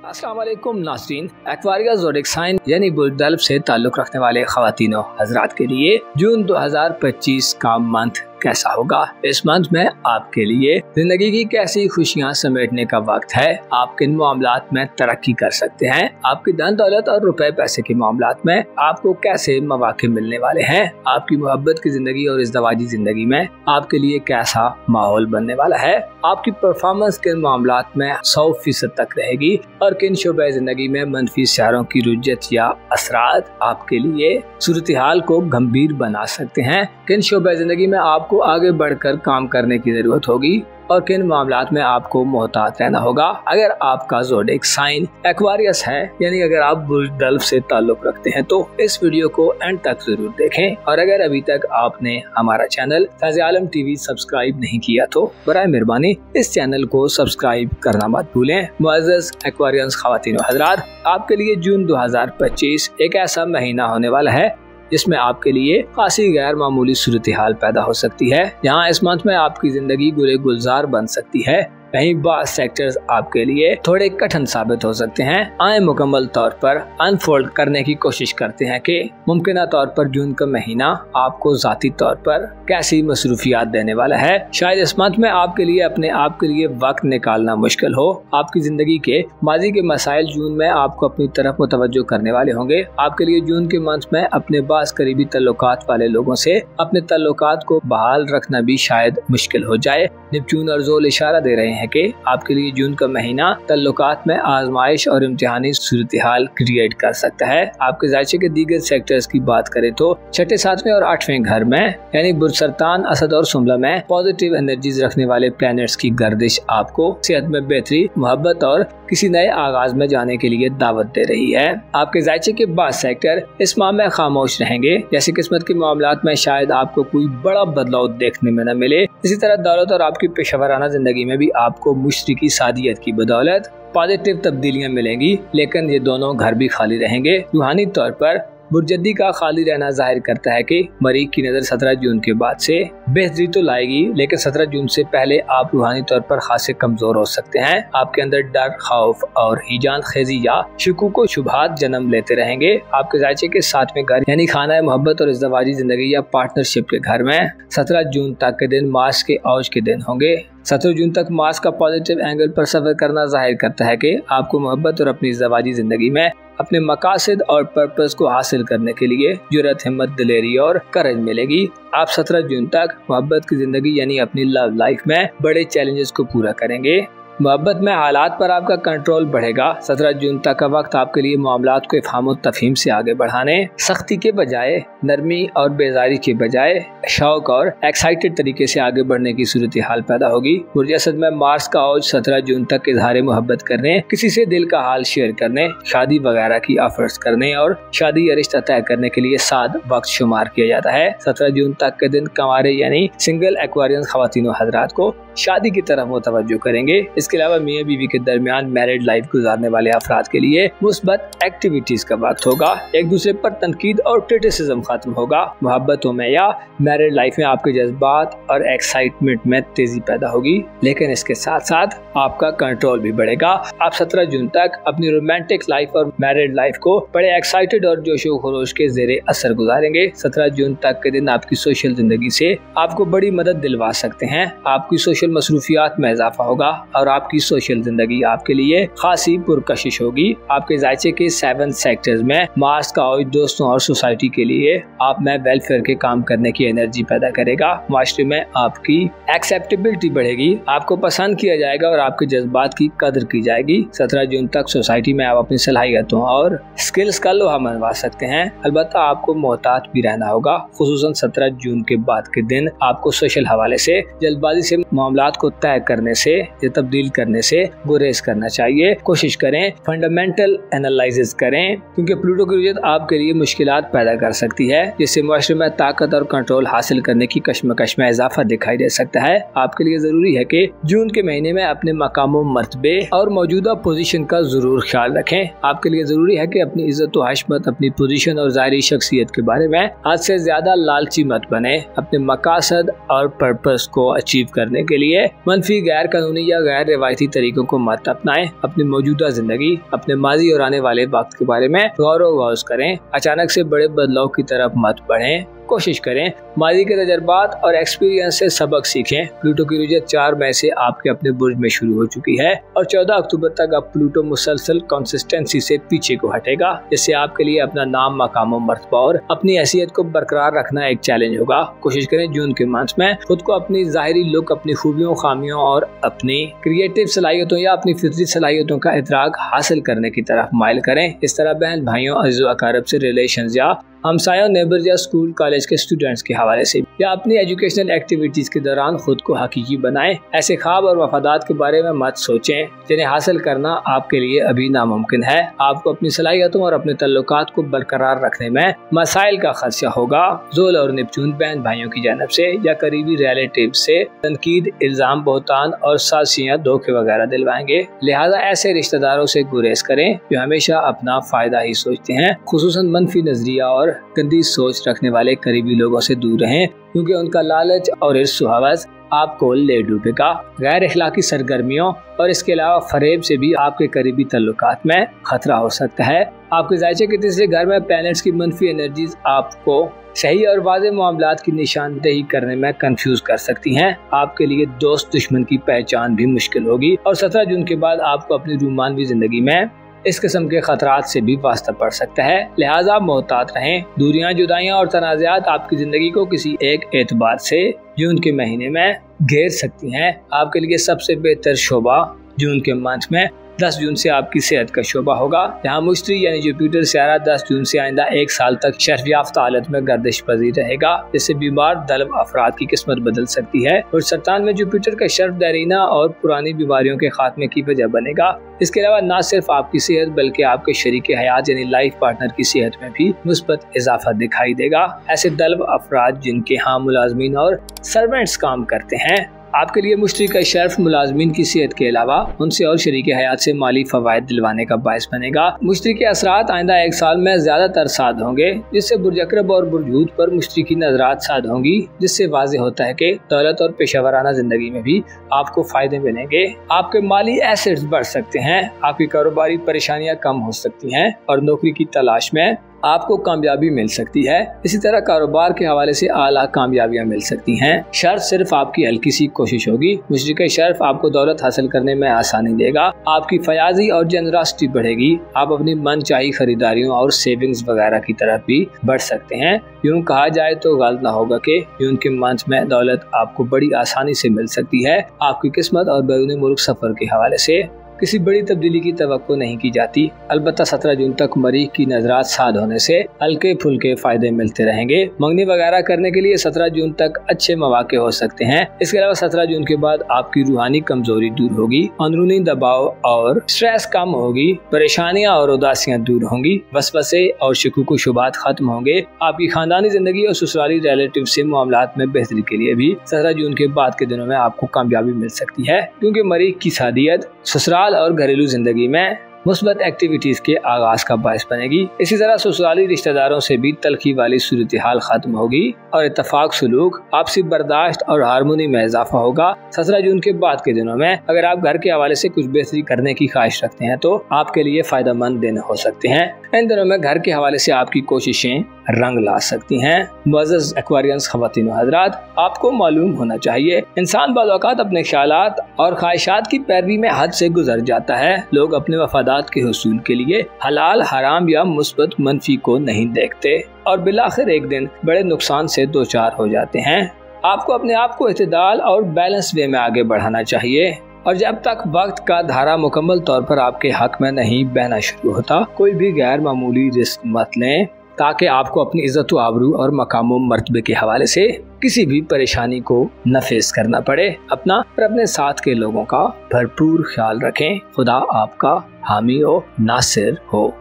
अस्सलाम वालेकुम नाज़रीन। एक्वारियस ज़ोडिक साइन यानी बुलबुल से ताल्लुक़ रखने वाले ख़वातीनो हज़रात के लिए जून 2025 का मंथ कैसा होगा। इस मंथ में आपके लिए जिंदगी की कैसी खुशियां समेटने का वक्त है। आप किन मामलात में तरक्की कर सकते हैं। आपकी धन दौलत और रुपए पैसे के मामलात में आपको कैसे मौके मिलने वाले हैं। आपकी मोहब्बत की जिंदगी और इज़्दवाजी जिंदगी में आपके लिए कैसा माहौल बनने वाला है। आपकी परफॉर्मेंस किन मामलात में 100% तक रहेगी और किन शोबे जिंदगी में मनफी सियारों की रुज्जत या असरात आपके लिए सूरत हाल को गंभीर बना सकते हैं। किन शोबे जिंदगी में आपको आगे बढ़कर काम करने की जरूरत होगी और किन मामलात में आपको मोहतात रहना होगा। अगर आपका ज़ोडिक साइन एक्वारियस है यानी अगर आप बुलबुल से ताल्लुक़ रखते हैं तो इस वीडियो को एंड तक जरूर देखें। और अगर अभी तक आपने हमारा चैनल फैज़ आलम टीवी सब्सक्राइब नहीं किया तो बराए मेहरबानी इस चैनल को सब्सक्राइब करना मत भूलें। मुअज़्ज़ज़ एक्वारियस ख़वातीनो हज़रात, आपके लिए जून 2025 एक ऐसा महीना होने वाला है जिसमें आपके लिए खासी गैर मामूली सूरत हाल पैदा हो सकती है। यहाँ इस मंथ में आपकी जिंदगी गुले गुलजार बन सकती है। कहीं बाज़ सेक्टर्स आपके लिए थोड़े कठिन साबित हो सकते हैं। आए मुकम्मल तौर पर अनफोल्ड करने की कोशिश करते हैं कि मुमकिन तौर पर जून का महीना आपको ज़ाती तौर पर कैसी मसरूफियात देने वाला है। शायद इस मंथ में आपके लिए अपने आप के लिए वक्त निकालना मुश्किल हो। आपकी जिंदगी के माजी के मसाइल जून में आपको अपनी तरफ मुतवज्जो करने वाले होंगे। आपके लिए जून के मंथ में अपने बास करीबी तल्लुकात वाले लोगों से अपने तल्लुकात को बहाल रखना भी शायद मुश्किल हो जाए। नेपच्यून और ज़ोल इशारा दे रहे हैं कि आपके लिए जून का महीना तल्लुकात में आजमाइश और इम्तिहानी सूरत हाल क्रिएट कर सकता है। आपके जायचे के दीगर सेक्टर्स की बात करें तो छठे, सातवें और आठवें घर में यानी बुरसरतान, असद और सुमला में पॉजिटिव एनर्जीज रखने वाले प्लैनेट्स की गर्दिश आपको सेहत में बेहतरी, मोहब्बत और किसी नए आगाज में जाने के लिए दावत दे रही है। आपके जायचे के बाद सेक्टर इस माह में खामोश रहेंगे। जैसे किस्मत के मामलात में शायद आपको कोई बड़ा बदलाव देखने में न मिले। इसी तरह दौलत और आपकी पेशेवराना जिंदगी में भी आपको मुश्तरी की सादियत की बदौलत पॉजिटिव तब्दीलियां मिलेंगी, लेकिन ये दोनों घर भी खाली रहेंगे। रूहानी तौर पर बुरजद्दी का खाली रहना जाहिर करता है कि मरीख की नज़र 17 जून के बाद से बेहतरी तो लाएगी, लेकिन 17 जून से पहले आप रूहानी तौर पर खासे कमजोर हो सकते हैं। आपके अंदर डर, खौफ और हिजान खेजी या शुकूक व शुबहात जन्म लेते रहेंगे। आपके जायचे के 7वें घर यानी खाना मोहब्बत और इज़्दवाजी जिंदगी या पार्टनरशिप के घर में 17 जून तक के दिन मार्च के औज के दिन होंगे। 17 जून तक मार्च का पॉजिटिव एंगल पर सफर करना जाहिर करता है कि आपको मोहब्बत और अपनी इज़्दवाजी जिंदगी में अपने मकासद और पर्पस को हासिल करने के लिए जुर्रत, हिम्मत, दिलेरी और करज मिलेगी। आप 17 जून तक मोहब्बत की जिंदगी यानी अपनी लव लाइफ में बड़े चैलेंजेस को पूरा करेंगे। मोहब्बत में हालात पर आपका कंट्रोल बढ़ेगा। 17 जून तक का वक्त आपके लिए मामलात को इफ़हाम और तफहीम से आगे बढ़ाने, सख्ती के बजाय नरमी और बेजारी के बजाय शौक और एक्साइटेड तरीके से आगे बढ़ने की सूरत हाल पैदा होगी। बुर्ज असद में मार्च का औज 17 जून तक इजहार मोहब्बत करने, किसी से दिल का हाल शेयर करने, शादी वगैरह की ऑफर्स करने और शादी या रिश्ता तय करने के लिए साद वक्त शुमार किया जाता है। 17 जून तक के दिन कंवारे यानी सिंगल एक्वारियस ख़वातीनो हज़रात को शादी की तरफ मुतवज्जो करेंगे। इसके अलावा मियाँ बीवी के दरमियान मैरिड लाइफ गुजारने वाले अफराद के लिए मुस्बत एक्टिविटीज का वक्त होगा। एक दूसरे पर तनकीद और क्रिटिसिज्म खत्म होगा। मोहब्बतों में या मैरिड लाइफ में आपके जज्बात और एक्साइटमेंट में तेजी पैदा होगी, लेकिन इसके साथ साथ आपका कंट्रोल भी बढ़ेगा। आप 17 जून तक अपनी रोमांटिक लाइफ और मैरिड लाइफ को बड़े एक्साइटेड और जोशो खरोश के जेरे असर गुजारेंगे। 17 जून तक के दिन आपकी सोशल जिंदगी से आपको बड़ी मदद दिलवा सकते हैं। आपकी सोशल मसरूफियात में इजाफा होगा और आपकी सोशल जिंदगी आपके लिए खासी पुरकशिश होगी। आपके जायचे के 7 सेक्टर्स में मार्च का औज दोस्तों और सोसाइटी के लिए आप में वेलफेयर के काम करने की एनर्जी पैदा करेगा। माशरे में आपकी एक्सेप्टेबिलिटी बढ़ेगी, आपको पसंद किया जाएगा और आपके जज्बात की कदर की जाएगी। 17 जून तक सोसाइटी में आप अपनी सलाहियतों और स्किल्स का लोहा मनवा सकते हैं। अलबत्ता आपको मोहतात भी रहना होगा। खुसूसन 17 जून के बाद के दिन आपको सोशल हवाले से जल्दबाजी से मामलात को तय करने से या तब्दील करने से गुरेज करना चाहिए। कोशिश करें फंडामेंटल एनालिसिस करें, क्योंकि प्लूटो की रुजत आपके लिए मुश्किलात पैदा कर सकती है, जिससे मुआशरे में ताकत और कंट्रोल हासिल करने की कश्मकश में इजाफा दिखाई दे सकता है। आपके लिए जरूरी है कि जून के महीने में अपने मकामों, मर्तबे और मौजूदा पोजीशन का जरूर ख्याल रखें। आपके लिए जरूरी है कि अपनी इज्जत व हशमत, अपनी पोजीशन और ज़ाहिरी शख्सियत के बारे में आज से ज्यादा लालची मत बने। अपने मकासद और पर्पस को अचीव करने के लिए मनफी, गैर कानूनी या गैर रिवायती तरीकों को मत अपनाएं। अपनी मौजूदा जिंदगी, अपने माजी और आने वाले वक्त के बारे में गौर व गौर करें। अचानक से बड़े बदलाव की तरफ मत बढ़ें। कोशिश करें माजी के तजर्बात और एक्सपीरियंस से सबक सीखें। प्लूटो की रुजत 4 मई से आपके अपने बुर्ज में शुरू हो चुकी है और 14 अक्टूबर तक अब प्लूटो मुसलसल कंसिस्टेंसी से पीछे को हटेगा, जिससे आपके लिए अपना नाम, मकाम, मर्तबा और अपनी हैसियत को बरकरार रखना एक चैलेंज होगा। कोशिश करें जून के मंथ में खुद को अपनी जाहिरी लुक, अपनी खूबियों, खामियों और अपनी क्रिएटिव सलाहियतों या अपनी फितरी सलाहियतों का इदराक हासिल करने की तरफ माइल करें। इस तरह बहन भाइयों, अज़ीज़ व अक़ारिब से रिलेशन या हमसायों, नेबर्स या स्कूल कॉलेज के स्टूडेंट्स के हवाले से या अपनी एजुकेशनल एक्टिविटीज के दौरान खुद को हकीकी बनाएं। ऐसे ख्वाब और वफादात के बारे में मत सोचें जिन्हें हासिल करना आपके लिए अभी नामुमकिन है। आपको अपनी सलाहियतों और अपने तल्लुकात को बरकरार रखने में मसाइल का खदशा होगा। ज़ोल और निपचून बहन भाइयों की जानब से या करीबी रिलेटिव से तनकीद, इल्जाम, बहतान और साजिशें, धोखे वगैरह दिलवाएंगे। लिहाजा ऐसे रिश्तेदारों से गुरेज करें जो हमेशा अपना फायदा ही सोचते हैं। खुसूसन मनफी नजरिया और गंदी सोच रखने वाले करीबी लोगों से दूर रहें, क्योंकि उनका लालच और इर्स व हवस आपको ले डूबेगा। गैर अखलाकी सरगर्मियों और इसके अलावा फरेब से भी आपके करीबी तल्लुकात में खतरा हो सकता है। आपके जायचे के तीसरे घर में प्लैनेट्स की मनफी एनर्जीज आपको सही और वाज़ेह मामलात की निशानदेही करने में कंफ्यूज कर सकती हैं। आपके लिए दोस्त दुश्मन की पहचान भी मुश्किल होगी और 17 जून के बाद आपको अपनी रूमानवी जिंदगी में इस किस्म के खतरात से भी वास्ता पड़ सकता है। लिहाजा मोहतात रहें। दूरियां, जुदाइयां और तनाज़ात आपकी जिंदगी को किसी एक एतबार से जून के महीने में घेर सकती हैं। आपके लिए सबसे बेहतर शोबा जून के मंथ में 10 जून से आपकी सेहत का शोबा होगा। यहाँ मुश्तरी यानी जुपिटर सियारा 10 जून से आइंदा 1 साल तक शर्फ याफ्ता हालत में गर्दिश पजीर रहेगा, जिससे बीमार दलब अफराद की किस्मत बदल सकती है। और सरतान में जुपिटर का शर्फ दैरीना और पुरानी बीमारियों के खात्मे की वजह बनेगा। इसके अलावा न सिर्फ आपकी सेहत बल्कि आपके शरीक हयात यानी लाइफ पार्टनर की सेहत में भी मुस्बत इजाफा दिखाई देगा। ऐसे दलब अफराद जिनके यहाँ मुलाजमीन और सर्वेंट्स काम करते हैं, आपके लिए मुश्तरी का शर्फ मुलाजमीन की सेहत के अलावा उनसे और शरीक हयात से माली फवायद दिलवाने का बायस बनेगा। मुश्तरी के असरात आइंदा 1 साल में ज्यादातर साद होंगे, जिससे बुर्ज अक़रब और बुर्ज हूत पर मुश्तरी की नजरात साद होंगी, जिससे वाज़ेह होता है कि दौलत और पेशावराना जिंदगी में भी आपको फायदे मिलेंगे। आपके माली एसेट्स बढ़ सकते हैं, आपकी कारोबारी परेशानियां कम हो सकती हैं और नौकरी की तलाश में आपको कामयाबी मिल सकती है। इसी तरह कारोबार के हवाले से आला कामयाबियां मिल सकती हैं। शर्फ सिर्फ आपकी हल्की सी कोशिश होगी। मुश्रिक शर्फ आपको दौलत हासिल करने में आसानी देगा। आपकी फयाजी और जनरसिटी बढ़ेगी। आप अपनी मनचाही खरीदारियों और सेविंग्स वगैरह की तरफ भी बढ़ सकते हैं। यूँ कहा जाए तो गलत ना होगा कि जून के मंथ में दौलत आपको बड़ी आसानी से मिल सकती है। आपकी किस्मत और बैरून मुल्क सफर के हवाले से किसी बड़ी तब्दीली की तवक्को नहीं की जाती। अलबत्ता 17 जून तक मरीख की नजरात साद होने से हल्के फुल्के फायदे मिलते रहेंगे। मंगनी वगैरह करने के लिए 17 जून तक अच्छे मौके हो सकते हैं। इसके अलावा 17 जून के बाद आपकी रूहानी कमजोरी दूर होगी, अंदरूनी दबाव और स्ट्रेस कम होगी, परेशानियां और उदासियां दूर होंगी, वसवसे और शकूक शुबात खत्म होंगे। आपकी खानदानी जिंदगी और ससुराली रिलेटिव से मामलात में बेहतरी के लिए भी 17 जून के बाद के दिनों में आपको कामयाबी मिल सकती है, क्योंकि मरीख की सादियत ससुराल और घरेलू जिंदगी में मुस्बत एक्टिविटीज के आगाज का बायस बनेगी। इसी तरह ससुराली रिश्तेदारों से भी तलखी वाली सूरत हाल खत्म होगी और इत्तफाक सुलूक, आपसी बर्दाश्त और हारमोनी में इजाफा होगा। 17 जून के बाद के दिनों में अगर आप घर के हवाले से कुछ बेहतरी करने की ख्वाहिश रखते हैं तो आपके लिए फायदेमंद दिन हो सकते हैं। इन दिनों में घर के हवाले से आपकी कोशिशें रंग ला सकती हैं। मुअज़्ज़ज़ एक्वारियंस ख़वातीन व हज़रात, आपको मालूम होना चाहिए इंसान बाज़ औक़ात अपने ख्यालात और ख्वाहिशात की पैरवी में हद से गुजर जाता है। लोग अपने वफादात के हुसूल के लिए हलाल, हराम या मुस्बत मनफी को नहीं देखते और बिलाखिर एक दिन बड़े नुकसान से दो चार हो जाते हैं। आपको अपने आप को इत्तेदाल और बैलेंस वे में आगे बढ़ाना चाहिए और जब तक वक्त का धारा मुकम्मल तौर पर आपके हक में नहीं बहना शुरू होता, कोई भी गैर मामूली रिस्क मत लें, ताकि आपको अपनी इज्जत व आबरू और मकाम व मर्तबे के हवाले से किसी भी परेशानी को न फेस करना पड़े। अपना और अपने साथ के लोगों का भरपूर ख्याल रखें। खुदा आपका हामी व नासिर हो।